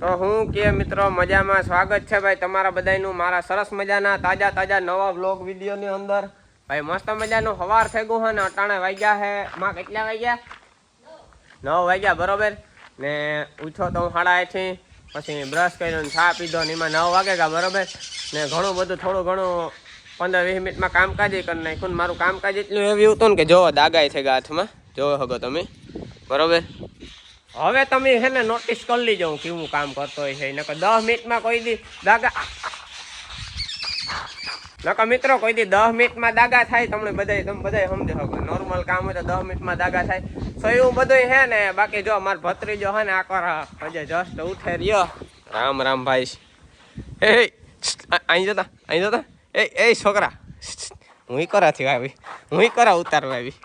તો હું કે મિત્રો મજામાં સ્વાગત છે ભાઈ તમારા બધાનું મારા સરસ મજાના તાજા નવા વ્લોગ વિડીયોની અંદર ભાઈ મસ્ત મજાનું સવાર થઈ ગયું છે ને અટાણે વાગ્યા છે માં કેટલા વાગ્યા 9 વાગ્યા બરોબર ને ઉઠો તો હું 8:30 પછી બ્રશ કર્યો ને ચા પીધો ને એમાં 9 વાગે ગયા બરોબર ને ઘણું બધું થોડું ઘણું 15-20 મિનિટમાં કામકાજ કરી નાખ્યું. મારું કામકાજ એટલું એવું હતું ને કે જો દાગાઈ થઈ ગયા હાથમાં જોવો હગો તમે બરોબર. હવે તમે છે ને નોટિસ કરી લીજો હું કેવું કામ કરતો હોય છે નકર 10 મિનિટમાં કોઈ દી દાગા નકર મિત્રો કોઈ દી 10 મિનિટમાં દાગા થાય તમે બધા સમજો શકો. નોર્મલ કામ હોય તો 10 મિનિટમાં દાગા થાય તો એવું બધું છે ને. બાકી જો અમારો ભત્રીજો છે ને આકર હજે જસ્ટ ઉઠે રહ્યો. રામ રામ ભાઈ. એ અહીં જતા એ છોકરા હું કરાથી આવી હું કરા ઉતારવા આવી.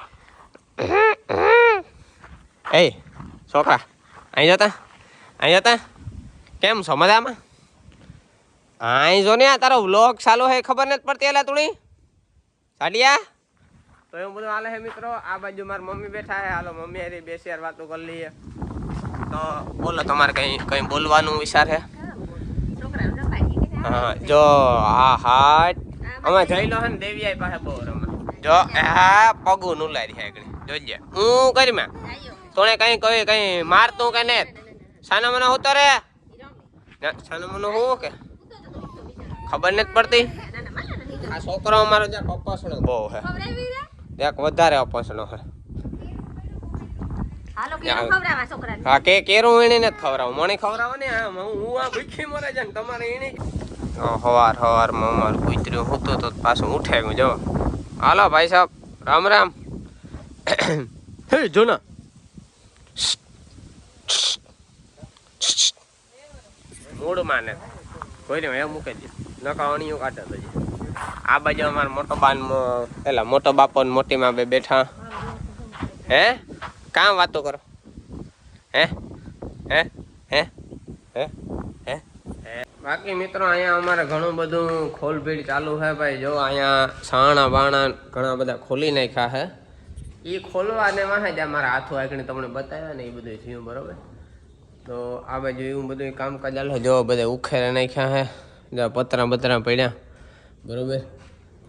એ છોકરા અહીં જતા કેમ છો મજામાં? અહીં જો ને તારો વ્લોગ ચાલુ હે ખબર નથી પડતી એલા તુણી સાડિયા. તો એવું બધું હાલે હે મિત્રો. આ બાજુ મારી મમ્મી બેઠા હે. હાલો મમ્મી હારી બેસી યાર વાતો કરી લઈએ. તો બોલો તમારે કઈ બોલવાનું વિચાર હે? હા જો હા અમે જઈ લો હે ને દેવીઆઈ પાસે બહુ રમે જો હા પગું નુલારી હે જોજે હું કરી માં તોને કઈ મારતું કે ને સાનો મને હોતો રે સાનો મને હું કે ખબર નથી પડતી. આ છોકરો અમારો જ્યાં અપસણો બહુ હે જ્યાં વધારે અપસણો હે. હા કે કેરું એને નથી ખવડાવું મને ખવડાવો ને હું આ ભૂખી મરે છે ને તમારે એને હવારમાં અમારું કૂતર્યું હતું તો પાછું ઉઠે ગયું જો. હાલો ભાઈ સાહેબ રામ રામ. હે જો ના મૂળમાં ને કોઈને એમ મૂકી દે નકા અણીયું કાઢે તો આ બાજુ અમારા મોટો બાપો ને મોટી માં બે બેઠા હે કામ વાતો કરો હે હે હે હે હે. બાકી મિત્રો અહીંયા અમારે ઘણું બધું ખોલભીડ ચાલુ છે ભાઈ. જો અહીંયા સાણા બાણા ઘણા બધા ખોલી નાખ્યા છે. એ ખોલવા ને વાહે જ અમારા હાથો આગળ તમને બતાવ્યા ને એ બધું થયું બરોબર. તો આ બાજુ એવું બધું કામકાજ ચાલે જો બધા ઉખેરે નાખ્યા છે જ્યાં પતરા પડ્યા બરોબર.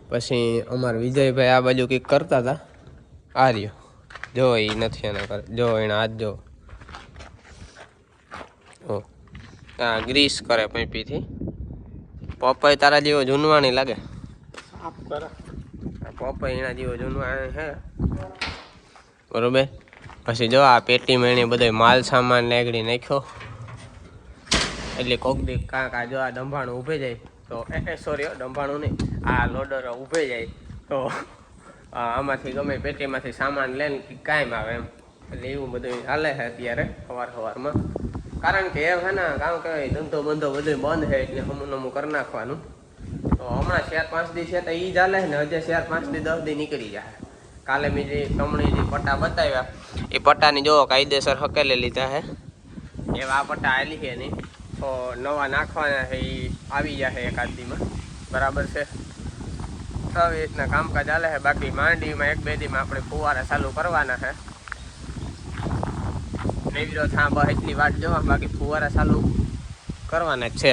પછી અમારા વિજયભાઈ આ બાજુ કંઈક કરતા હતા. આ રહ્યો જો એ નથી એના કરે જો એના હાથ જો હા ગ્રીસ કરે પૈપીથી. પપ્પાઈ તારા જેવો જૂનવાણી લાગે સાફ કરે. પપ્પાઈ એના જેવો જૂનવાણી હે બરોબર. પછી જો આ પેટીમાં એને બધો માલ સામાન નાગડી નાખ્યો એટલે કોક દી કાંક આ જો આ ડંભાણું ઊભે જાય તો સોરી ડંભાણું નહીં આ લોડર ઊભે જાય તો આમાંથી ગમે પેટીમાંથી સામાન લઈને કાયમ આવે એમ. એટલે એવું બધું હાલે છે અત્યારે સવારમાં. કારણ કે એ છે ને કામ કહેવાય ધંધો બંધો બધું બંધ છે એટલે હમું કરી નાખવાનું. તો હમણાં 4-5 દી છે તો એ જ હાલે ને હજે 4-5 દી 10 દી નીકળી જાય. કાલે મેં જે તમને જે પટ્ટા બતાવ્યા એ પટ્ટાની જો કાયદેસર હકેલી લીધા છે. એવા આ પટ્ટા આવેલી છે નહીં તો નવા નાખવાના છે એ આવી જશે એકાદ દીમાં બરાબર છે. આવી રીતના કામકાજ ચાલે છે. બાકી માંડવીમાં 1-2 દીમાં આપણે ફુવારા ચાલુ કરવાના છે. નેવરો થાંભા એટલી વાટ જોવા બાકી ફુવારા ચાલુ કરવાના જ છે.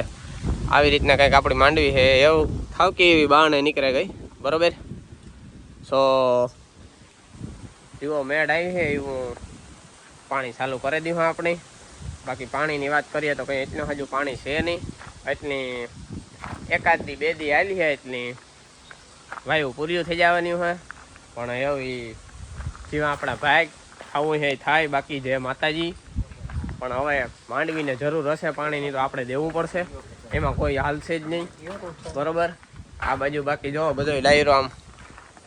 આવી રીતના કંઈક આપણી માંડવી છે એવું થાવકી એવી બાણે નીકળે ગઈ બરોબર. સો એવો મેળ આવી છે એવું પાણી ચાલુ કરી દીધું આપણે. બાકી પાણીની વાત કરીએ તો કંઈ એટલું હજુ પાણી છે નહીં. એટલી 1 દી 2 દી આવેલી છે એટલી વાયુ પૂર્યું થઈ જવાની હોય. પણ એવી જેવા આપણા ભાગ ખાવું છે થાય. બાકી જય માતાજી. પણ હવે માંડવીને જરૂર હશે પાણીની તો આપણે દેવું પડશે એમાં કોઈ હાલશે જ નહીં બરોબર. આ બાજુ બાકી જો બધો ડાયરો આમ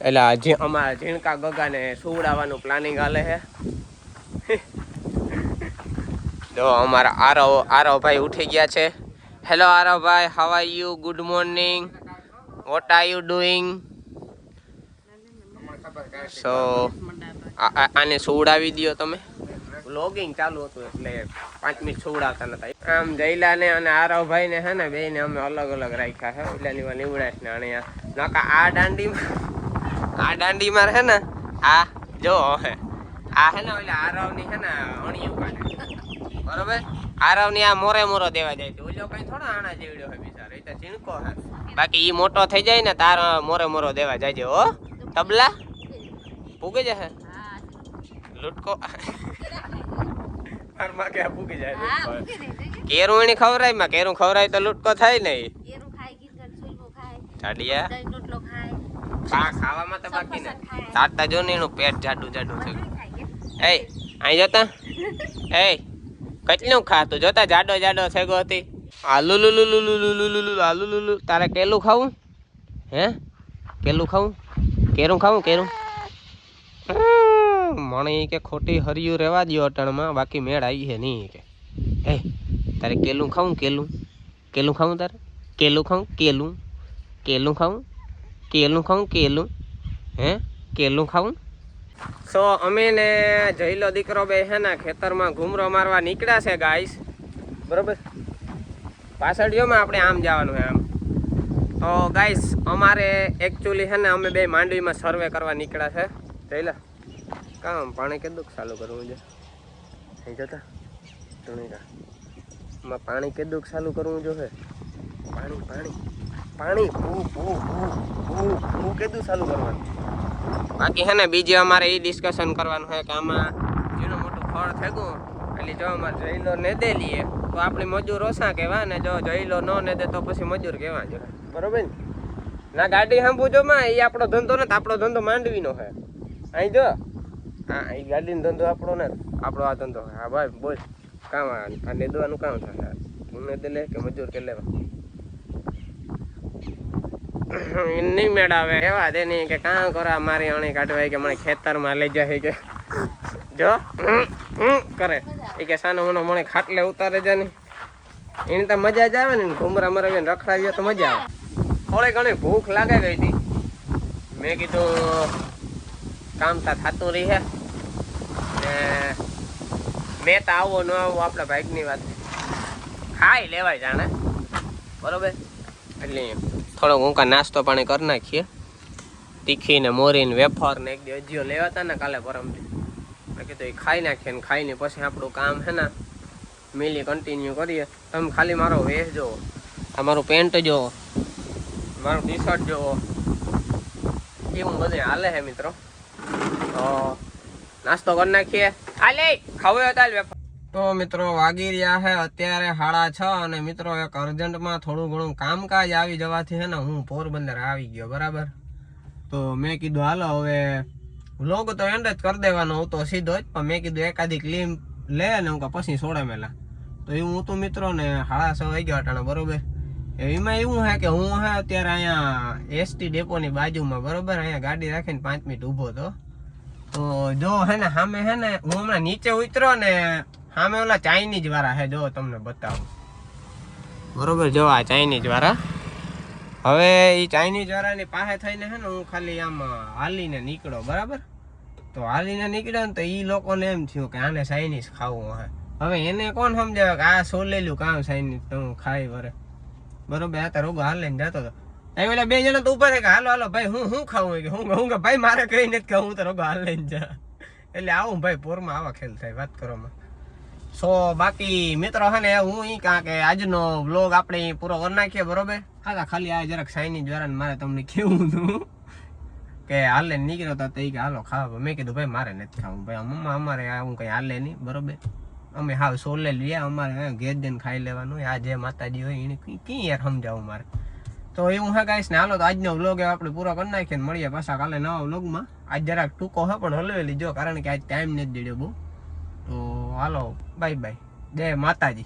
એટલે અમારા ઝીણકા ગગાને સુવડાવવાનું પ્લાનિંગ હાલે છે. જો અમારા આરવ ભાઈ ઉઠી ગયા છે. Hello Aarav bhai how are you good morning what are you doing. So આને સુવડાવી દો તમે. વ્લોગિંગ ચાલુ હતું એટલે 5 મિનિટ સુવડાવતા નતા. આમ જયલાને અને આરવભાઈ ને હે ને બેને અમે અલગ રાખ્યા છે. એટલે નીવડાશ ને અને નકા આ દાંડીમાં હે ને આ જો હે આ હે ને એટલે આરવની હે ને અણિયું કાઢે બરોબર. આરવ ની આ મોરે મોરો દેવા જાય છે. ઓલો કઈ થોડા આણા જેવડ્યો હે બિચારો, એ તો ચીણકો હે. બાકી ઈ મોટો થઈ જાય ને તાર મોરે મોરો દેવા જાય છે. હો તબલા પૂગે જશે લૂટકો મારમાં કે પૂગી જાય. કેરું એની ખવરાય માં કેરું ખવરાય તો લૂટકો થાય ને. જાડિયા ખાવામાં તો બાકી ને તાતા જો ને એનું પેટ જાડું જાડું થયું. એ અહીં જતા એ કેટલું ખાતું જોતા જાડો જાડો થેગો હતી. આલુ લુલુ લુલુ લુલુ લુલુ આલુ લુલુ. તારે કેલું ખાવું હે? કેલું ખાવું? કેરું ખાવું? કેરું મને કે ખોટી હરિયું રેવા દો અટાણમાં, બાકી મેળ આવી છે નહીં કે. એ તારે કેલું ખાવું? કેલું કેલું ખાવું? તારે કેલું ખાવું? કેલું કેલું ખાવું? કેલું ખાવું? કેલું હે કેલું ખાવું? સો અમે ને જઈલો દીકરો બે હે ને ખેતરમાં ઘૂમરો મારવા નીકળ્યા છે ગાઈસ, બરોબર. પાછળ જો માં આપણે આમ જવાનું છે આમ. તો ગાઈસ અમારે એકચ્યુઅલી છે ને અમે બે માંડવીમાં સર્વે કરવા નીકળ્યા છે. જઈલા કામ પાણી કેટલું ચાલુ કરવું છે અહીં જતા એમાં પાણી કેટલું ચાલુ કરવું જોઈએ. પાણી પાણી પાણી કેટલું ચાલુ કરવાનું. બાકી હે ને બીજે અમારે એ ડિસ્કશન કરવાનું છે કે આમાં જેનું મોટું ફળ થયું એટલે જો અમારે જઈલો ને દે લઈએ તો આપણે મજૂર ઓછા કહેવા ને જો જઈલો ન ને દે તો પછી મજૂર કહેવા જોઈએ, બરોબર ને. ના ગાડી સાંભળું જો માં એ આપણો ધંધો ને આપણો ધંધો માંડવીનો છે. અહીં જો હા એ ગાડીનો ધંધો આપણો ને આપણો આ ધંધો. હા ભાઈ બોલ કામ આ નેદવાનું કામ થાય. તું ને દે લે કે મજૂર કે લેવા નહીં મેળાવે એવા દે નહીં કે કાં કરા મારી અણી કાઢવાય કે મને ખેતરમાં લઈ જાય કે જો કરે એ કે સાનો મને મને ખાટલે ઉતારે જાય ને એની તો મજા જ આવે ને. ઘુમરા મરાવીને રખડાવીએ તો મજા આવે. થોડી ઘણી ભૂખ લાગે ગઈ હતી. મેં કીધું કામ તા થતું રહી હે ને મેં તો આવો ન આવો આપણા બાઇકની વાત ખાઈ લેવાય જાણે, બરોબર. એટલે થોડોક ઊંકા નાસ્તો પાણી કરી નાખીએ. તીખી ને મોરી ને વેફર ને એક દી હજીઓ લેવા હતા ને કાલે પરમથી. મેં કીધું એ ખાઈ નાખીએ ને ખાઈને પછી આપણું કામ છે ને મિલી કન્ટિન્યુ કરીએ. તમે ખાલી મારો વેશ જુઓ, તમારું પેન્ટ જુઓ, મારું ટી શર્ટ જુઓ, એવું બધું હાલે છે મિત્રો. તો નાસ્તો કરી નાખીએ. હાલે ખાવું હતા વેફર. તો મિત્રો વાગી રહ્યા છે અત્યારે 6:30 અને મિત્રો એક અર્જન્ટમાં થોડું ઘણું કામકાજ આવી જવાથી છે ને હું પોરબંદર આવી ગયો, બરાબર. તો મેં કીધું હાલો હવે વ્લોગ તો એન્ડ જ કરી દેવાનો હતો સીધો જ, પણ મેં કીધું એકાદી ક્લિપ લે ને હું પછી સોડે મેલા. તો એવું હું તો મિત્રો ને 6:30 વાગી ગયા અટાણે, બરોબર. એમાં એવું છે કે હું હે અત્યારે અહીંયા એસટી ડેપોની બાજુમાં, બરોબર. અહીંયા ગાડી રાખીને 5 મિનિટ ઊભો હતો. તો જો હે ને સામે હે ને હું હમણાં નીચે ઉતર્યો ને સામે ઓલા ચાઇનીઝ વાળા હે, જો તમને બતાવું, બરોબર. જો આ ચાઇનીઝ વાળા. હવે એ ચાઇનીઝ વાળાની પાસે થઈને હે ને હું ખાલી આમ હાલીને નીકળો, બરાબર. તો હાલીને નીકળ્યો ને તો એ લોકોને એમ થયું કે આને ચાઇનીઝ ખાવું હે. હવે એને કોણ સમજાવે કે આ સોલેલું કામ ચાઇનીઝ તો હું ખાઈ વરે, બરોબર. આ તો રોગો હાલીને જતો હતો. એમ એટલે 2 જણા તો ઉપર કે હાલો હાલો ભાઈ હું ખાવું કે હું કે ભાઈ મારે કઈ નથી ખાવું, હું તો રોગો હાલીને જા. એટલે આવું ભાઈ પોરમાં આવા ખેલ થાય વાત કરવામાં. સો બાકી મિત્રો હે ને હું ઈ કાં કે આજનો વ્લોગ આપણે પૂરો કરી નાખીએ, બરોબર. હા ખાલી આ જરાક ચાઇનીઝ વાળાને મારે તમને કેવું હતું કે હાલે નીકળ્યો હતો તો એ કે હાલો ખાવા. મેં કીધું ભાઈ મારે નથી ખાવું ભાઈ, મમ્મા અમારે આવું કંઈ હાલે નહીં, બરોબર. અમે હાવ સોલે લઈએ, અમારે ઘેર જઈને ખાઈ લેવાનું. આ જે માતાજી હોય એને કઈ યાર સમજાવું મારે. તો એવું હે ગાઈસ ને હાલો તો આજનો વ્લોગ આપણે પૂરો કરી નાખીએ. મળીએ પાછા કાલે નવા વ્લોગમાં. આજ જરાક ટૂંકો હે પણ હલવેલી જો, કારણ કે આજ ટાઈમ નથી દેડ્યો બહુ. તો હાલો બાય બાય, જય માતાજી.